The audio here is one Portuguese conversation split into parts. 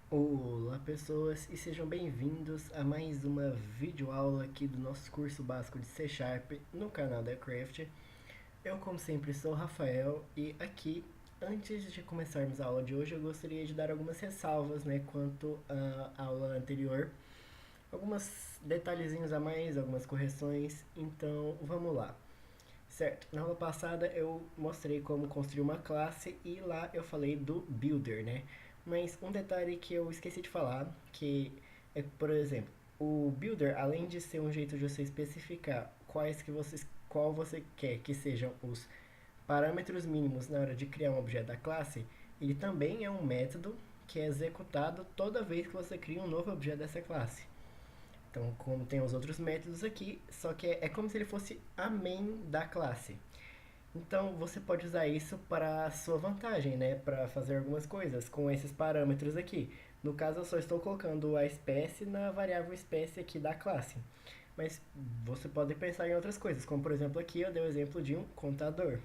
Olá pessoas e sejam bem-vindos a mais uma videoaula aqui do nosso curso básico de C Sharp no canal da Craft. Eu como sempre sou o Rafael e aqui, antes de começarmos a aula de hoje, eu gostaria de dar algumas ressalvas, né, quanto à aula anterior. Alguns detalhezinhos a mais, algumas correções, então vamos lá. Certo, na aula passada eu mostrei como construir uma classe e lá eu falei do builder, né? Mas um detalhe que eu esqueci de falar, que é, por exemplo, o builder, além de ser um jeito de você especificar qual você quer que sejam os parâmetros mínimos na hora de criar um objeto da classe, ele também é um método que é executado toda vez que você cria um novo objeto dessa classe. Então, como tem os outros métodos aqui, só que é como se ele fosse a main da classe. Então, você pode usar isso para a sua vantagem, né? Para fazer algumas coisas com esses parâmetros aqui. No caso, eu só estou colocando a espécie na variável espécie aqui da classe. Mas você pode pensar em outras coisas, como por exemplo aqui eu dei o exemplo de um contador.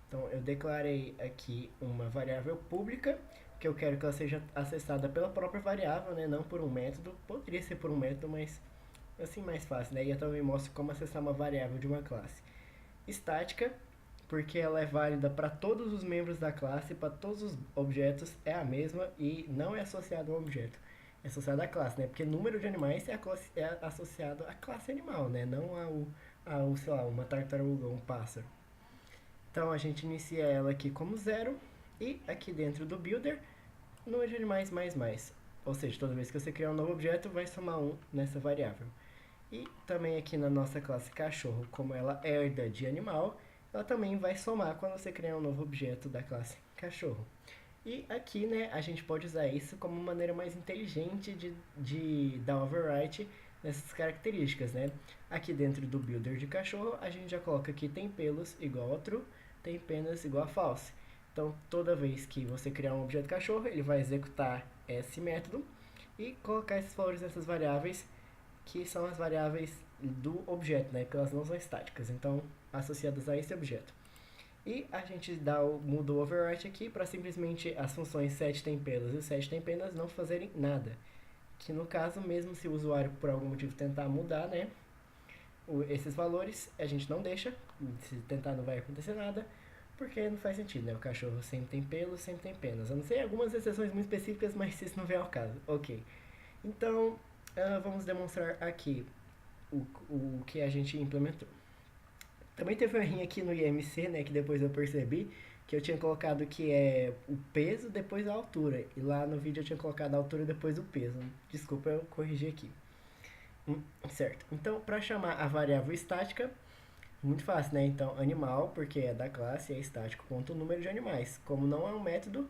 Então, eu declarei aqui uma variável pública, que eu quero que ela seja acessada pela própria variável, né? Não por um método. Poderia ser por um método, mas assim mais fácil, né? E eu também mostro como acessar uma variável de uma classe. Estática, porque ela é válida para todos os membros da classe, para todos os objetos é a mesma e não é associada ao objeto. É associada à classe, né? Porque número de animais é associado à classe animal, né? Não ao, sei lá, uma tartaruga, um pássaro. Então a gente inicia ela aqui como zero e aqui dentro do builder, número de animais mais mais. Ou seja, toda vez que você criar um novo objeto, vai somar um nessa variável. E também aqui na nossa classe cachorro, como ela herda de animal, ela também vai somar quando você criar um novo objeto da classe cachorro. E aqui, né, a gente pode usar isso como uma maneira mais inteligente de dar overwrite nessas características, né? Aqui dentro do builder de cachorro, a gente já coloca aqui tem pelos igual a true, tem penas igual a false. Então, toda vez que você criar um objeto cachorro, ele vai executar esse método e colocar esses valores nessas variáveis que são as variáveis do objeto, né? Porque elas não são estáticas, então associadas a esse objeto. E a gente muda o overwrite aqui para simplesmente as funções set tem pelos e set tem penas não fazerem nada. Que no caso, mesmo se o usuário por algum motivo tentar mudar, né, esses valores, a gente não deixa, se tentar não vai acontecer nada, porque não faz sentido, né? O cachorro sempre tem pelos, sempre tem penas. A não ser algumas exceções muito específicas, mas isso não vem ao caso. Ok. Então, vamos demonstrar aqui o que a gente implementou. Também teve um errinho aqui no IMC, né, que depois eu percebi, que eu tinha colocado que é o peso depois a altura. E lá no vídeo eu tinha colocado a altura depois o peso. Desculpa, eu corrigi aqui. Certo. Então, para chamar a variável estática, muito fácil, né? Então, animal, porque é da classe, é estático, ponto o número de animais. Como não é um método,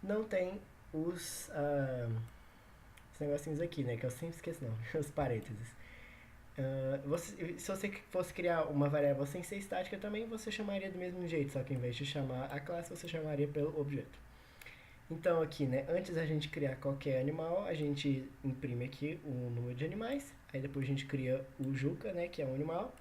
não tem os negocinhos aqui, né? Que eu sempre esqueço, não. Os parênteses. Se você fosse criar uma variável sem ser estática também, você chamaria do mesmo jeito, só que em vez de chamar a classe, você chamaria pelo objeto. Então aqui, né, antes da gente criar qualquer animal, a gente imprime aqui o número de animais, aí depois a gente cria o Juca, né, que é um animal,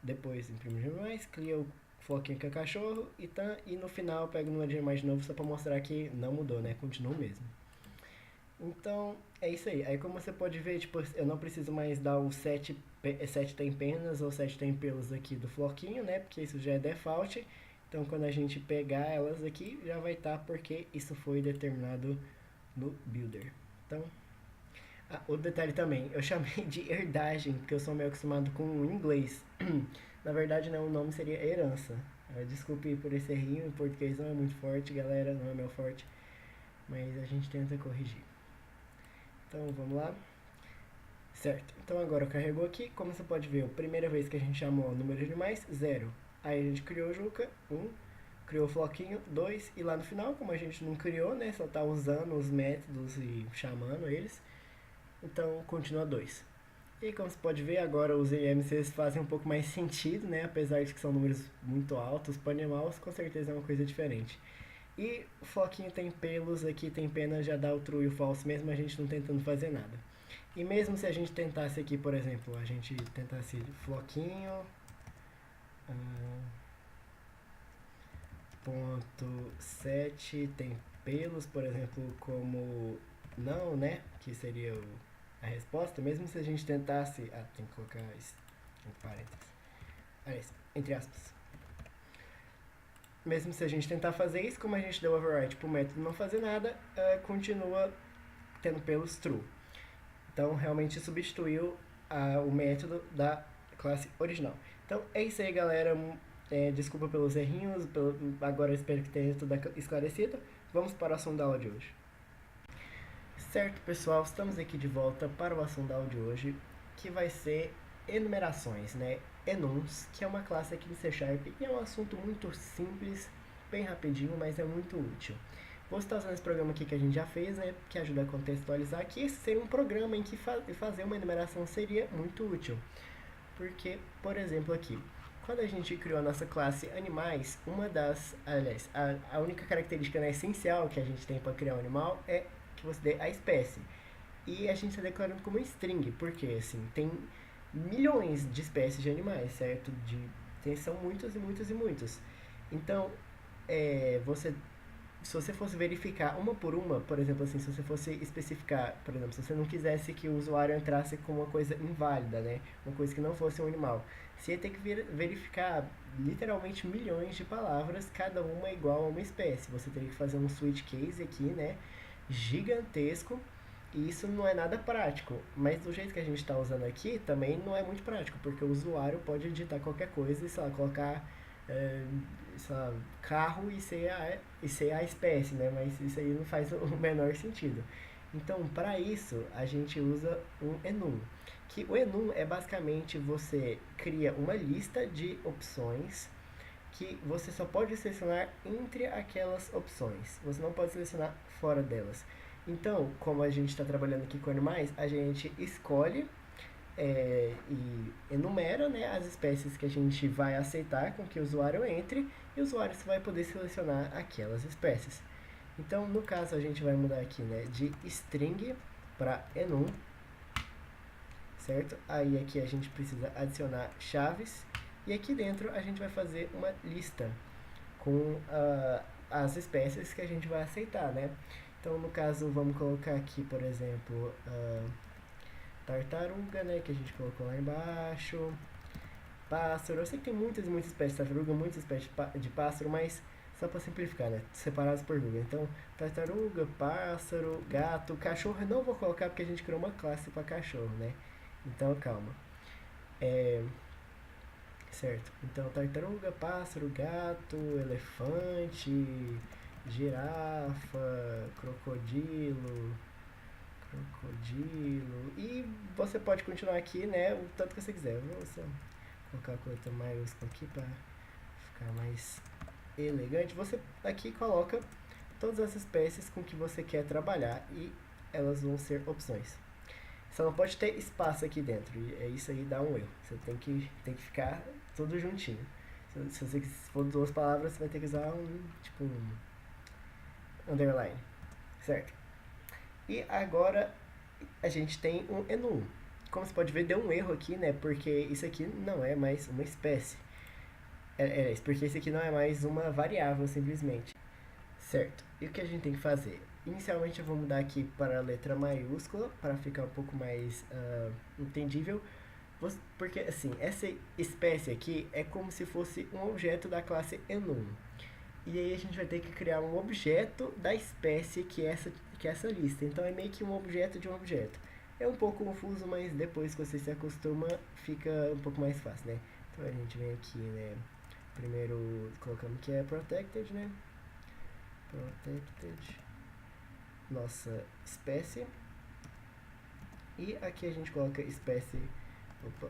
depois imprime os animais, cria o Floquinho que é cachorro e no final pega o número de animais de novo só para mostrar que não mudou, né, continua o mesmo. Então, é isso aí. Aí como você pode ver, tipo, eu não preciso mais dar o 7 tem penas ou 7 tem pelos aqui do floquinho, né? Porque isso já é default. Então quando a gente pegar elas aqui, já vai estar porque isso foi determinado no builder. Então, outro detalhe também, eu chamei de herdagem, porque eu sou meio acostumado com o inglês. Na verdade, né, o nome seria herança. Desculpe por esse errinho, em português não é muito forte, galera, não é meu forte, mas a gente tenta corrigir. Então vamos lá. Certo. Então agora carregou aqui. Como você pode ver, a primeira vez que a gente chamou o número de animais, zero. Aí a gente criou o Juca, criou o Floquinho, 2. E lá no final, como a gente não criou, né? Só tá usando os métodos e chamando eles. Então continua 2. E como você pode ver, agora os IMCs fazem um pouco mais sentido, né? Apesar de que são números muito altos, para animais com certeza é uma coisa diferente. E o floquinho tem pelos, aqui tem pena, já dá o true e o false, mesmo a gente não tentando fazer nada. E mesmo se a gente tentasse aqui, por exemplo, a gente tentasse floquinho, ponto 7 tem pelos, por exemplo, como não, né? Que seria a resposta, mesmo se a gente tentasse. Ah, tem que colocar isso entre parênteses. Aliás, entre aspas. Mesmo se a gente tentar fazer isso, como a gente deu override pro método não fazer nada, continua tendo pelos true. Então, realmente substituiu o método da classe original. Então, é isso aí, galera. Desculpa pelos errinhos, agora eu espero que tenha tudo esclarecido. Vamos para o assunto da aula de hoje. Certo, pessoal, estamos aqui de volta para o assunto da aula de hoje, que vai ser enumerações, né? Enums, que é uma classe aqui de C Sharp e é um assunto muito simples, bem rapidinho, mas é muito útil. Vou estar usando esse programa aqui que a gente já fez, né, que ajuda a contextualizar, que esse seria um programa em que fazer uma enumeração seria muito útil. Porque, por exemplo, aqui, quando a gente criou a nossa classe animais, aliás, a única característica, né, essencial que a gente tem para criar um animal é que você dê a espécie. E a gente está declarando como string, porque, assim, tem milhões de espécies de animais, certo? São muitos e muitos e muitos. Então, você se você fosse verificar uma por uma, por exemplo, assim, se você fosse especificar, por exemplo, se você não quisesse que o usuário entrasse com uma coisa inválida, né, uma coisa que não fosse um animal, você ia ter que verificar literalmente milhões de palavras, cada uma é igual a uma espécie. Você teria que fazer um switch case aqui, né, gigantesco, e isso não é nada prático, mas do jeito que a gente está usando aqui, também não é muito prático, porque o usuário pode digitar qualquer coisa e, sei lá, colocar é, sei lá, carro e ser a espécie, né? Mas isso aí não faz o menor sentido. Então, para isso, a gente usa um enum. Que o enum é basicamente você cria uma lista de opções que você só pode selecionar entre aquelas opções. Você não pode selecionar fora delas. Então, como a gente está trabalhando aqui com animais, a gente escolhe e enumera, né, as espécies que a gente vai aceitar com que o usuário entre e o usuário só vai poder selecionar aquelas espécies. Então, no caso, a gente vai mudar aqui, né, de string para enum, certo? Aí aqui a gente precisa adicionar chaves e aqui dentro a gente vai fazer uma lista com as espécies que a gente vai aceitar, né? Então, no caso, vamos colocar aqui, por exemplo, tartaruga, né, que a gente colocou lá embaixo, pássaro. Eu sei que tem muitas e muitas espécies de tartaruga, muitas espécies de pássaro, mas só para simplificar, né, separados por vírgula. Então, tartaruga, pássaro, gato, cachorro eu não vou colocar porque a gente criou uma classe para cachorro, né? Então, calma. Certo. Então, tartaruga, pássaro, gato, elefante, girafa, crocodilo. E você pode continuar aqui, né, o tanto que você quiser. Eu vou só colocar a letra maiúscula aqui para ficar mais elegante. Você aqui coloca todas as espécies com que você quer trabalhar e elas vão ser opções. Só não pode ter espaço aqui dentro. E é isso aí dá um erro. Você tem que ficar tudo juntinho. Se você for duas palavras, você vai ter que usar um underline. Certo? E agora a gente tem um enum. Como você pode ver, deu um erro aqui, né? Porque isso aqui não é mais uma espécie. Porque isso aqui não é mais uma variável, simplesmente. Certo. E o que a gente tem que fazer? Inicialmente eu vou mudar aqui para a letra maiúscula, para ficar um pouco mais entendível. Porque, assim, essa espécie aqui é como se fosse um objeto da classe enum. E aí a gente vai ter que criar um objeto da espécie que é essa lista. Então é meio que um objeto de um objeto. É um pouco confuso, mas depois que você se acostuma, fica um pouco mais fácil, né? Então a gente vem aqui, né? Primeiro colocamos que é protected, né? Protected. Nossa espécie. E aqui a gente coloca espécie. Opa!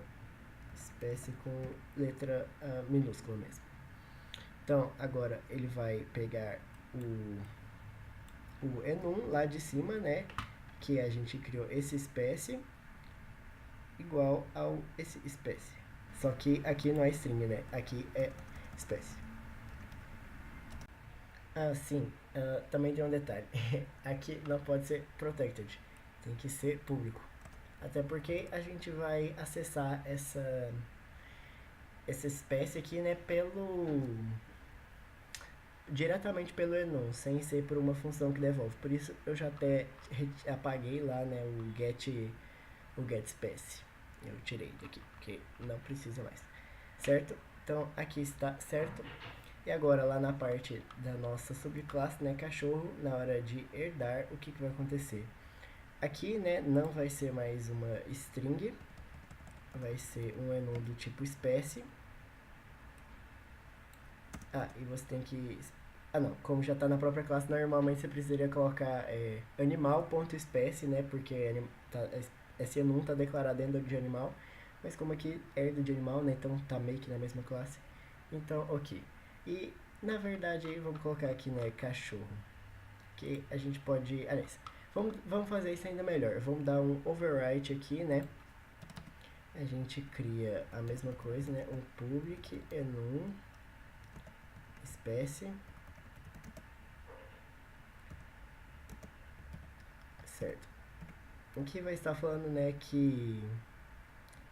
Espécie com letra minúscula mesmo. Então, agora ele vai pegar o enum lá de cima, né? Que a gente criou esse espécie igual ao esse espécie. Só que aqui não é string, né? Aqui é espécie. Ah, sim. Também tem um detalhe. Aqui não pode ser protected. Tem que ser público. Até porque a gente vai acessar essa espécie aqui, né, diretamente pelo enum, sem ser por uma função que devolve. Por isso eu já até apaguei lá, né, o getSpec. Eu tirei daqui, porque não precisa mais. Certo? Então aqui está certo. E agora lá na parte da nossa subclasse, né, cachorro, na hora de herdar, o que vai acontecer? Aqui, né, não vai ser mais uma string, vai ser um enum do tipo espécie. E você tem que... não, como já está na própria classe, normalmente você precisaria colocar animal.espécie, né, porque esse enum está declarado dentro de animal, mas como aqui herda de animal, né, então tá meio que na mesma classe, então ok. E na verdade aí vamos colocar aqui, né, cachorro, que a gente pode, aliás, vamos fazer isso ainda melhor, vamos dar um overwrite aqui, né, a gente cria a mesma coisa, né, um public enum espécie, certo? O que vai estar falando, né, que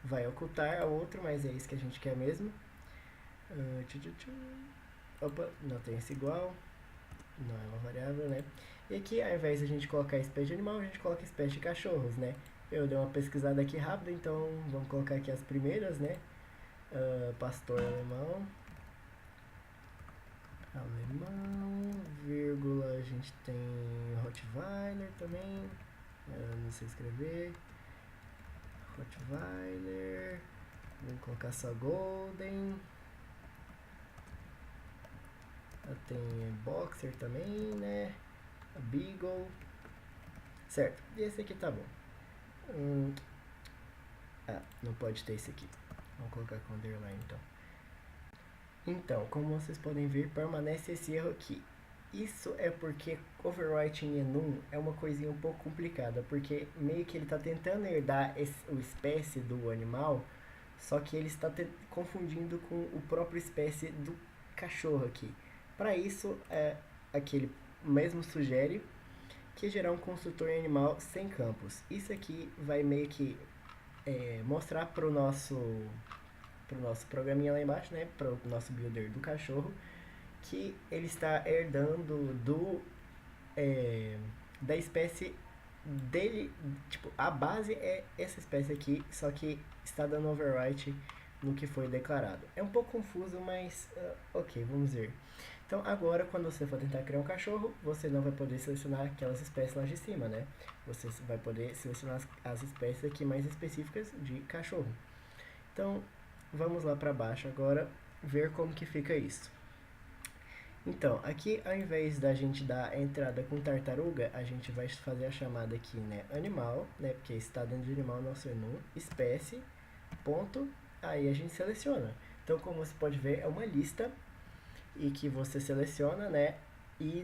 vai ocultar a outro, mas é isso que a gente quer mesmo. Opa, não tem esse igual, não é uma variável, né? E aqui, ao invés de a gente colocar espécie de animal, a gente coloca espécie de cachorros, né? Eu dei uma pesquisada aqui rápida, então vamos colocar aqui as primeiras, né? Pastor alemão, vírgula, a gente tem Rottweiler também, não sei escrever, Rottweiler, vamos colocar só Golden, tem Boxer também, né, a Beagle, certo, e esse aqui tá bom. Não pode ter esse aqui, vamos colocar com underline então. Então, como vocês podem ver, permanece esse erro aqui. Isso é porque overwriting enum é uma coisinha um pouco complicada, porque meio que ele está tentando herdar o espécie do animal, só que ele está confundindo com o próprio espécie do cachorro aqui. Para isso, aqui ele mesmo sugere que gerar um construtor em animal sem campos. Isso aqui vai meio que mostrar para o nosso programinha lá embaixo, né, para o nosso builder do cachorro, que ele está herdando da espécie dele, tipo, a base é essa espécie aqui, só que está dando overwrite no que foi declarado. É um pouco confuso, mas ok, vamos ver. Então agora, quando você for tentar criar um cachorro, você não vai poder selecionar aquelas espécies lá de cima, né? Você vai poder selecionar as espécies aqui mais específicas de cachorro. Então, vamos lá para baixo agora, ver como que fica isso. Então, aqui ao invés da gente dar a entrada com tartaruga, a gente vai fazer a chamada aqui, né, animal, né, porque está dentro de animal nosso enum, espécie, ponto, aí a gente seleciona. Então, como você pode ver, é uma lista e que você seleciona, né, e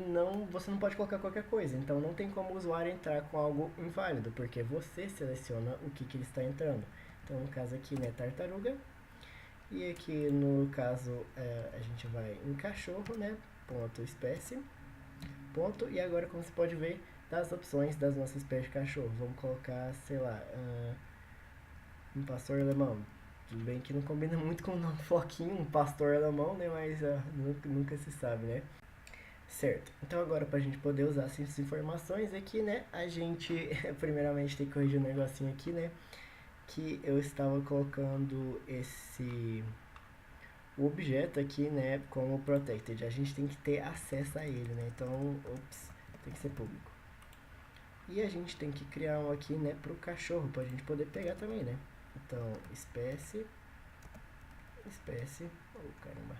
você não pode colocar qualquer coisa. Então, não tem como o usuário entrar com algo inválido, porque você seleciona o que ele está entrando. Então, no caso aqui, né, tartaruga. E aqui, no caso, a gente vai em cachorro, né, ponto espécie, ponto. E agora, como você pode ver, das opções das nossas espécies de cachorro, vamos colocar, sei lá, um pastor alemão. Tudo bem que não combina muito com o nome Floquinho, um pastor alemão, né, mas nunca se sabe, né. Certo, então agora pra gente poder usar essas informações aqui, né, a gente primeiramente tem que corrigir um negocinho aqui, né, que eu estava colocando o objeto aqui, né, como protected. A gente tem que ter acesso a ele, né, então, tem que ser público. E a gente tem que criar um aqui, né, pro cachorro, pra gente poder pegar também, né. Então, espécie, caramba.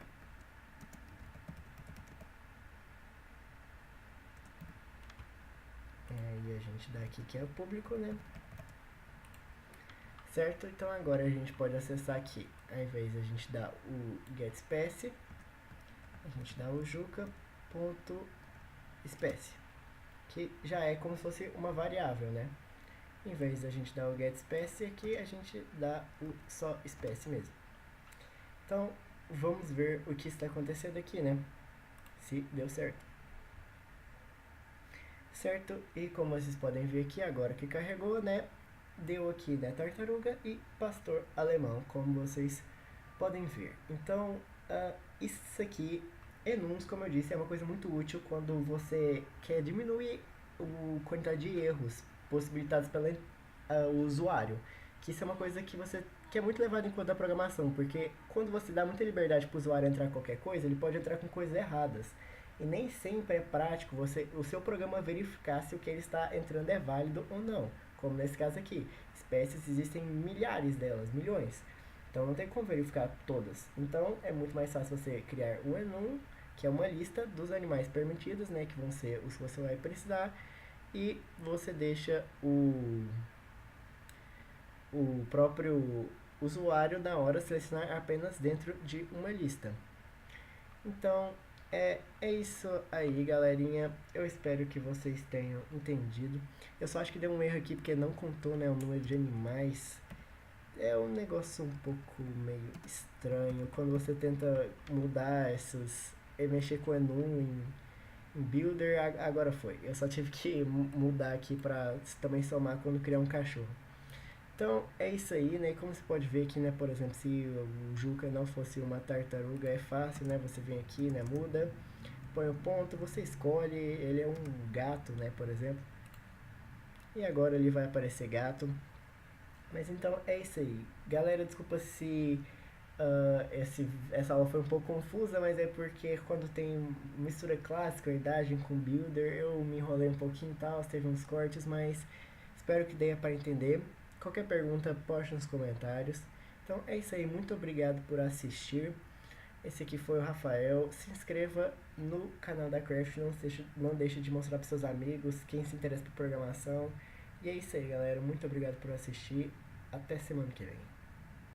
E a gente dá aqui que é o público, né. Certo? Então agora a gente pode acessar aqui, ao invés de a gente dar o getSpec, a gente dá o juca.espécie, que já é como se fosse uma variável, né? Em vez de a gente dar o getSpec aqui, a gente dá o só espécie mesmo. Então, vamos ver o que está acontecendo aqui, né? Se deu certo. Certo? E como vocês podem ver aqui, agora que carregou, né? Deu aqui, né, tartaruga e pastor alemão, como vocês podem ver. Então, isso aqui Enums, como eu disse, é uma coisa muito útil quando você quer diminuir a quantidade de erros possibilitados pelo usuário. Que isso é uma coisa que é muito levado em conta da programação, porque quando você dá muita liberdade para o usuário entrar em qualquer coisa, ele pode entrar com coisas erradas. E nem sempre é prático o seu programa verificar se o que ele está entrando é válido ou não. Como nesse caso aqui. Espécies existem milhares delas, milhões. Então não tem como verificar todas. Então é muito mais fácil você criar um enum, que é uma lista dos animais permitidos, né, que vão ser os que você vai precisar, e você deixa o próprio usuário na hora selecionar apenas dentro de uma lista. Então é isso aí, galerinha. Eu espero que vocês tenham entendido. Eu só acho que deu um erro aqui porque não contou, né, o número de animais. É um negócio um pouco meio estranho quando você tenta mudar essas. Mexer com o enum em Builder, agora foi. Eu só tive que mudar aqui pra também somar quando criar um cachorro. Então é isso aí, né? Como você pode ver aqui, né? Por exemplo, se o Juca não fosse uma tartaruga, é fácil, né? Você vem aqui, né? Muda, põe o ponto, você escolhe. Ele é um gato, né? Por exemplo. E agora ele vai aparecer gato. Mas então é isso aí. Galera, desculpa se essa aula foi um pouco confusa, mas é porque quando tem mistura clássica, idade com builder, eu me enrolei um pouquinho e tal, teve uns cortes, mas espero que dê para entender. Qualquer pergunta, poste nos comentários. Então é isso aí, muito obrigado por assistir. Esse aqui foi o Rafael. Se inscreva no canal da Craft, não deixe de mostrar para seus amigos, quem se interessa por programação. E é isso aí, galera. Muito obrigado por assistir. Até semana que vem.